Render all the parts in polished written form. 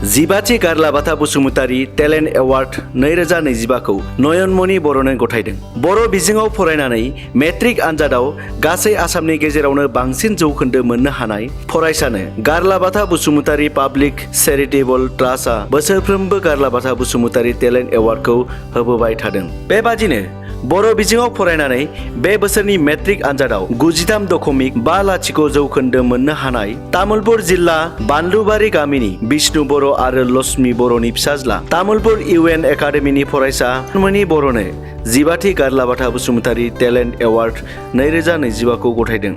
जिबाथि गारलाबाथा Basumatary talent award 2025 खौ नयनमनि बर'नो गथायदों। बर' बिजोङाव फरायनानै मेट्रिक आनजादाव गासै आसामनि गेजेरावनो बांसिन जौखोन्दो मोननो हानाय फरायसानो गारलाबाथा बसुमतारी पाब्लिक चेरिटेबल ट्रास्टआ बोसोरफ्रोमबो गारलाबाथा बसुमतारी टेलेन्ट एवार्डखौ होबोबाय थादों। बेबादिनो बर' बिजोङाव फरायनानै बे बोसोरनि मेट्रिक आनजादाव 93.50 जौखोन्दो मोननो हानाय तामुलपुर जिल्ला बानलुबारि गामिनि बिष्णु बर' आरो लक्ष्मी बर'नि फिसाज्ला तामुलपुर इउ.एन एकाडेमिनि फरायसा नयनमनि बर'नो 15थि गारलाबाथा बसुमतारी टेलेन्ट एवार्ड 2025 खौ गथायदों।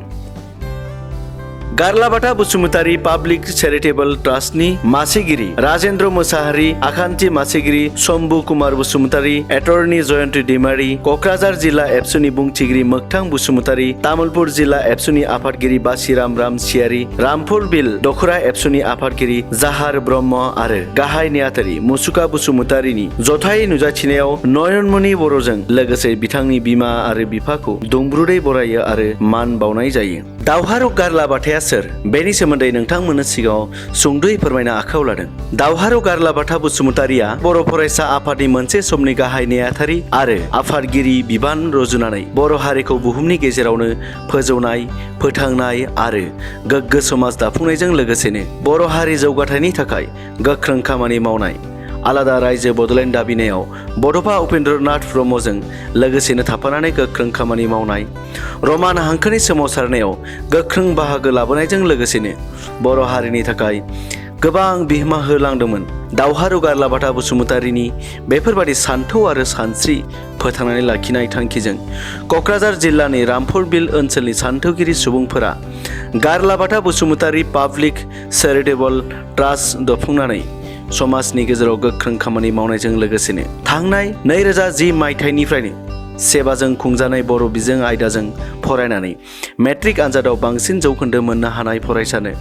गारलाबाथा बसुमतारी पाब्लिक चेरिटेबल ट्रास्टनि मासिगिरि राजेन्द्र मोसाहारि, आखान्थि मासिगिरि शम्भु कुमार बसुमतारी, एट'रनि जयन्ती दैमारि, क'क्राझार जिल्ला एबसुनि बुंथिगिरि मोगथां बसुमतारी, तामुलपुर जिल्ला एबसुनि आफादगिरि बासिराम रामसियारि, रामफुर बिल दख'रा एबसुनि आफादगिरि जाहार ब्रह्म आरो गाहाय नेहाथारि मुसुखा बसुमतारीनि जथायै नुजाथिनायाव नयनमनि बर'जों लोगोसे बिथांनि बिमा आरो बिफाखौ दुंब्रुदै बरायो आरो मान बावनाय जायो। दावहारु गारलाबाथाया सोर? बेनि सोमोन्दै नोंथांमोननो सिगाङाव सुंद'यै फोरमायनो आखायाव लादों। दावहारु गारलाबाथा बसुमतारीया बर' फरायसा आफादनि मोनसे समनि गाहाय नेहाथारि आरो आफादगिरि बिबान रुजुनानै बर' हारिखौ बुहुमनि गेजेरावनो फोजौनाय, फोथांनाय आरो गोग्गो समाज दाफुंनायजों लोगोसेनो बर' हारि जौगाथायनि थाखाय गोख्रों खामानि मावनाय, आलादा रायजो बड'लेण्ड दाबिनायाव बड'फा उपेन्द्रनाथ ब्रह्मजों लोगोसेनो थाफानानै गोख्रों खामानि मावनाय, रमान हांखोनि सोमावसारनायाव गोख्रों बाहागो लाबोनायजों लोगोसेनो बर' हारिनि थाखाय गोबां बिहोमा होलांदोंमोन। दावहारु गारलाबाथा बसुमतारीनि बेफोरबादि सान्थौ आरो सानस्रि फोथांनानै लाखिनाय थांखिजों क'क्राझार जिल्लानि रामफुर बिल ओनसोलनि सान्थौगिरि सुबुंफोरा गारलाबाथा बसुमतारी पाब्लिक चेरिटेबल ट्रास्ट दाफुंनानै समाजनि गेजेराव गोख्रों खामानि मावनायजों लोगोसेनो थांनाय 2010 मायथाइनिफ्रायनो सेबाजों खुंजानाय बर' बिजों आयदाजों फरायनानै मेट्रिक आनजादाव बांसिन जौखोन्दो मोननो हानाय फरायसानो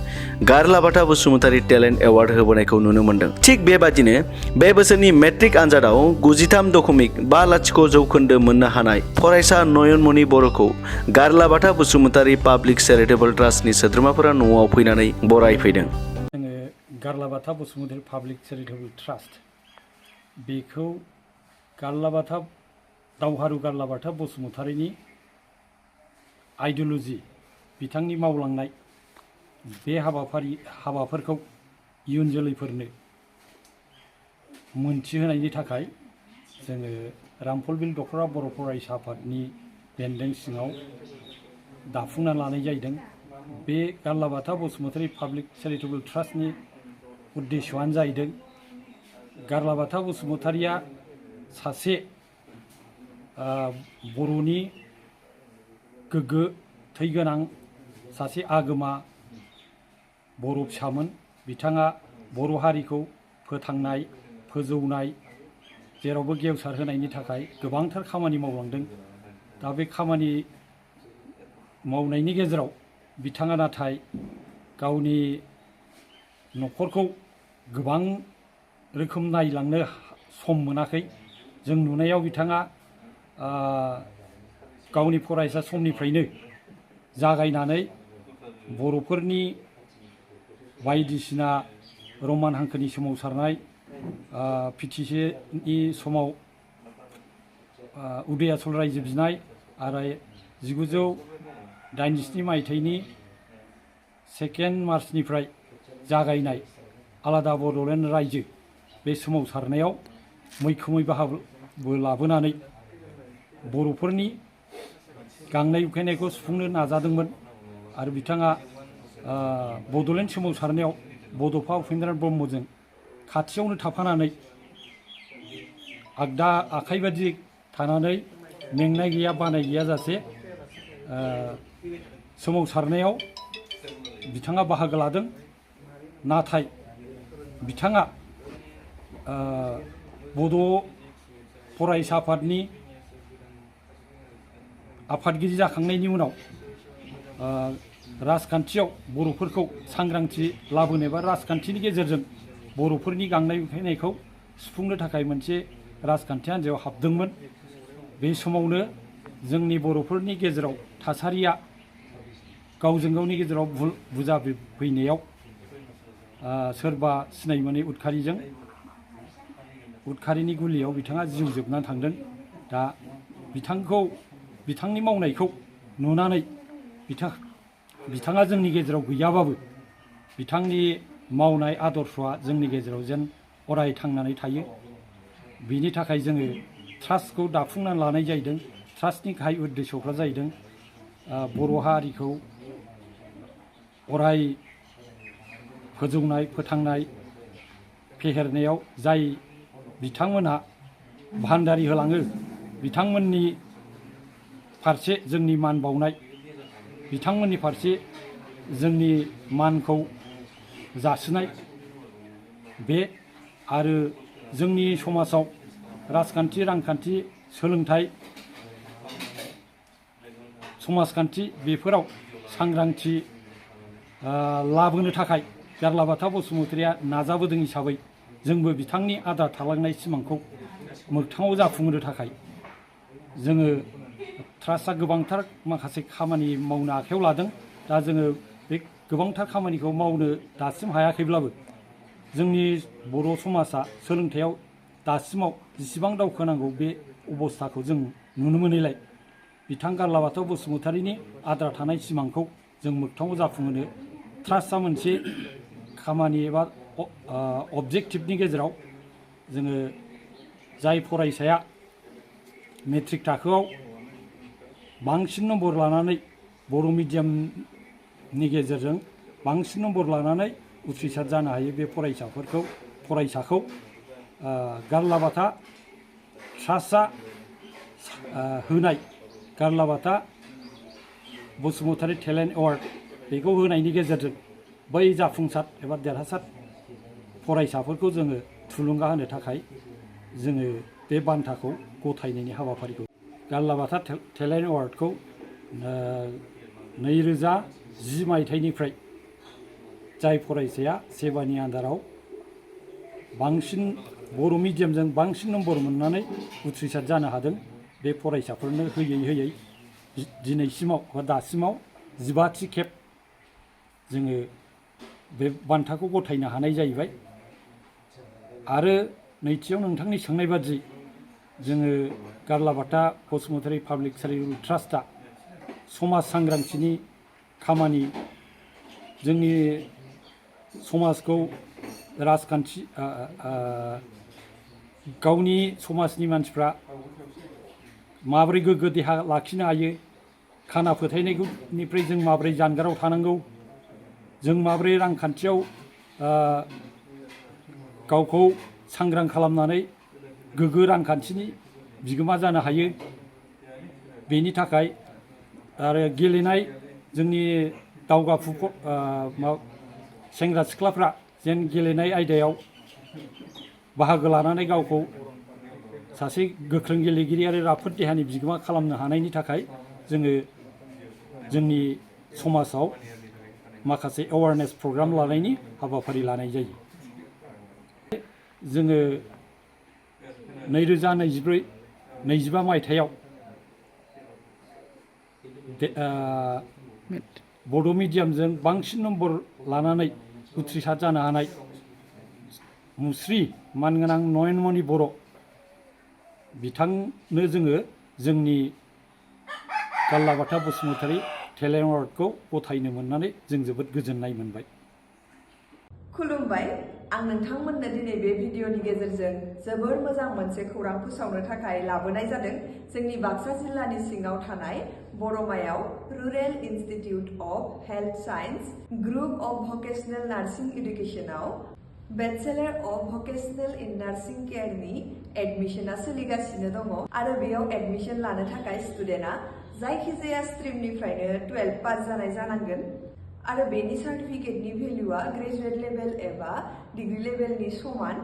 गारलाबाथा बसुमतारी टेलेन्ट एवार्ड होबोनायखौ नुनो मोन्दों। थिग बेबादिनो बे बोसोरनि मेट्रिक आनजादाव 93.50 जौखोन्दो मोननो हानाय फरायसा नयनमनि बर'खौ गारलाबाथा बसुमतारी पाब्लिक चेरिटेबल ट्रास्टनि सोद्रोमाफोरा न'आव फैनानै बरायफैदों। गारलाबाथा बसुमतारी पाब्लिक चेरिटेबल ट्रास्ट बेखौ गारलाबाथा दावहारु गारलाबाथा बसुमतारीनि आइडिय'ल'जि बिथांनि मावलांनाय बे हाबाफोरखौ इयुन जोलैफोरनो मोनथिहोनायनि थाखाय जोङो रामफुर बिल दख'रा बर' फरायसा आफादनि बेन्दों सिङाव दाफुंना लानाय जादों। बे गारलाबाथा बसुमतारी पाब्लिक चेरिटेबल ट्रास्टनि उद्देश्यआनो जाहैदों गारलाबाथा बसुमतारीया सासे बर'नि गोग्गो थै गोनां सासे आगोमा बर' फिसामोन। बिथाङा बर' हारिखौ फोथांनाय, फोजौनाय, जेरावबो गेवसार होनायनि थाखाय गोबांथार खामानि मावलांदों। दा बे खामानि मावनायनि गेजेराव बिथाङा नाथाय गावनि न'खरखौ गोबां रोखोम नायलांनो सम मोनाखै। जों नुनायाव बिथाङा गावनि फरायसा समनिफ्रायनो जागायनानै बर'फोरनि बायदिसिना रमान हांखोनि सोमावसारनाय, पिटिसिनि समाव उदयाचल रायजो बिनाय आरो 1987 मायथाइनि 2 मार्चनिफ्राय जागायनाय आलादा बड'लेण्ड रायजो बे सोमावसारनायाव मैखोमै बाहागो लाबोनानै बर'फोरनि गांनाय उखैनायखौ सुफुंनो नाजादोंमोन आरो बिथाङा बड'लेण्ड सोमावसारनायाव बड'फा उपेन्द्रनाथ ब्रह्मजों खाथियावनो थाफानानै आगदा आखाइ बादि थानानै मेंनाय गैया बानाय गैयाजासे सोमावसारनायाव बिथाङा बाहागो लादों। नाथाय बिथाङा बड' फरायसा आफादनि आफादगिरि जाखांनायनि उनाव राजखान्थियाव बर'फोरखौ सांग्रांथि लाबोनो एबा राजखान्थिनि गेजेरजों बर'फोरनि गांनाय उखैनायखौ सुफुंनो थाखाय मोनसे राजखान्थि हान्जायाव हाबदोंमोन। बे समावनो जोंनि बर'फोरनि गेजेराव थासारिया गावजों गावनि गेजेराव बुजाफैनायाव सोरबा सिनाय मोनै उदखारिनि गुलियाव बिथाङा जिउ जोबनानै थांदों। दा बिथांनि मावनायखौ नुनानै बिथाङा जोंनि गेजेराव गैयाबाबो बिथांनि मावनाय आदर्शआ जोंनि गेजेराव जेन अराय थांनानै थायो। बिनि थाखाय जोङो ट्रास्टखौ दाफुंनानै लानाय जाहैदों। ट्रास्टनि गाहाय उद्देश्यफ्रा जाहैदों बर' हारिखौ अराय फोजौनाय, फोथांनाय, फेहेरनायाव जाय बिथांमोनहा भान्दारि होलाङो बिथांमोननि फारसे जोंनि मान बावनाय, बिथांमोननि फारसे जोंनि मानखौ जासिनाय, बे आरो जोंनि समाजाव राजखान्थि, रांखान्थि, सोलोंथाइ, समाजखान्थि बेफोराव सांग्रांथि लाबोनो थाखाय गारलाबाथा बसुमतारिया नाजाबोदों हिसाबै जोंबो बिथांनि आद्रा थालांनाय सिमांखौ मोगथाङाव जाफुंहोनो थाखाय जोङो ट्रास्टआ गोबांथार माखासे खामानि मावनो आखायाव लादों। दा जोङो बे गोबांथार खामानिखौ मावनो दासिम हायाखैब्लाबो जोंनि बर' समाजा सोलोंथायाव दासिमाव जेसेबां दावखोनांगौ बे अबस्थाखौ जों नुनो मोनैलाय बिथां गारलाबाथा बसुमतारिनि आद्रा थानाय सिमांखौ जों मोगथाङाव जाफुंहोनो ट्रास्टआ मोनसे खामानि एबा अबजेक्टिभनि गेजेराव जोङो जाय फरायसाया मेट्रिक थाखोआव बांसिन नम्बर लानानै बर' मिडियामनि गेजेरजों बांसिन नम्बर लानानै उथ्रिसार जानो हायो बे फरायसाखौ गारलाबाथा ट्रास्टआ होनाय गारलाबाथा बसुमतारि टेलेन्ट एवार्ड बेखौ होनायनि गेजेरजों बै जाफुंसार एबा देरहासार फरायसाफोरखौ जोङो थुलुंगा होनो थाखाय जोङो बे बान्थाखौ गथायनायनि हाबाफारिखौ गारलाबाथा टेलेन्ट एवार्डखौ 2010 मायथाइनिफ्राय जाय फरायसाया सेबानि आन्दाराव बांसिन बर' मिडियामजों बांसिन नम्बर मोननानै उथ्रिसार जानो हादों बे फरायसाफोरनो होयै दिनैसिमाव बा दासिमाव 15थि खेब जोङो बे बान्थाखौ गथायनो हानाय जाहैबाय। आरो नैथियाव नोंथांनि सोंनाय बादि जोङो गारलाबाथा बसुमतारि पाब्लिक चेरिटेबल ट्रास्टआ समाज सांग्रांथिनि खामानि जोंनि समाजखौ राजखान्थि गावनि समाजनि मानसिफ्रा माबोरै गोग्गो देहा लाखिनो हायो, खाना फोथायनायनिफ्राय जों माबोरै जानगाराव थानांगौ, जों माबोरै रांखान्थियाव गावखौ सांग्रां खालामनानै गोग्गो रांखान्थिनि बिगोमा जानो हायो, बेनि थाखाय आरो गेलेनाय जोंनि दावगाफु सेंग्रा सिख्लाफ्रा जेन गेलेनाय आयदायाव बाहागो लानानै गावखौ सासे गोख्रों गेलेगिरि आरो राफोद देहानि बिगोमा खालामनो हानायनि थाखाय जोङो जोंनि समाजाव माखासे एवारनेस प्रग्राम लानायनि हाबाफारि लानाय जायो। जोङो 2024-25 मायथाइयाव बड' मिडियामजों बांसिन नम्बर लानानै उथ्रिसार जानो हानाय मुस्रि मानगोनां नयनमनि बर' बिथांनो जोङो जोंनि गारलाबाथा बसुमतारि टेलेन्ट एवार्डखौ गथायनो मोननानै जों जोबोद गोजोननाय मोनबाय। खुलुमबाय, आं नोंथांमोननो दिनै बे भिडिअनि गेजेरजों जोबोर मोजां मोनसे खौरां फोसावनो थाखाय लाबोनाय जादों। जोंनि बाक्सा जिल्लानि सिङाव थानाय बर'मायाव rural institute of health science group of vocational nursing इडुकेशनाव bachelor of vocational in nursing केयारनि एडमिशना सोलिगासिनो दङ आरो बेयाव एडमिशन लानो थाखाय स्टुडेन्टआ जायखिजाया स्ट्रिमनिफ्रायनो 12 पास जानाय जानांगोन आरो बेनि सार्टिफिकेटनि भेल्युआ ग्रेजुवेट लेभेल एबा डिग्री लेभेलनि समान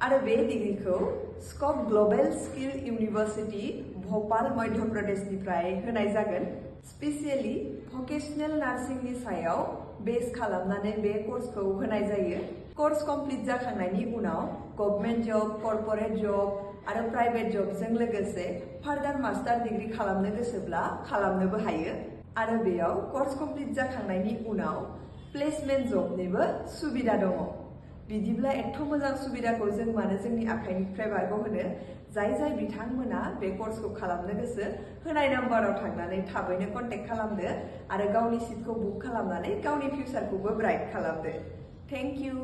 आरो बे डिग्रीखौ Scope Global Skill University Bhopal Madhya प्रदेशनिफ्राय होनाय जागोन। स्पेसियली भकेशनेल नार्सिंनि सायाव बेस खालामनानै बे कर्सखौ होनाय जायो। कर्स कमप्लिट जाखांनायनि उनाव गभर्नमेन्ट जब, कर्परेट जब आरो प्राइवेट जबजों लोगोसे फार्दार मास्टार डिग्री खालामनो गोसोब्ला खालामनोबो हायो आरो बेयाव कर्स कमप्लिट जाखांनायनि उनाव प्लेसमेन्ट जबनिबो सुबिदा दङ। बिदिब्ला एथ' मोजां सुबिदाखौ जों मानो जोंनि आखाइनिफ्राय बारग'होनो? जाय बिथांमोना बे कर्सखौ खालामनो गोसो होनाय नाम्बाराव थांनानै थाबैनो कन्टेक्ट खालामदो आरो गावनि सिटखौ बुक खालामनानै गावनि फिउचारखौबो ब्राइट खालामदो। Thank you.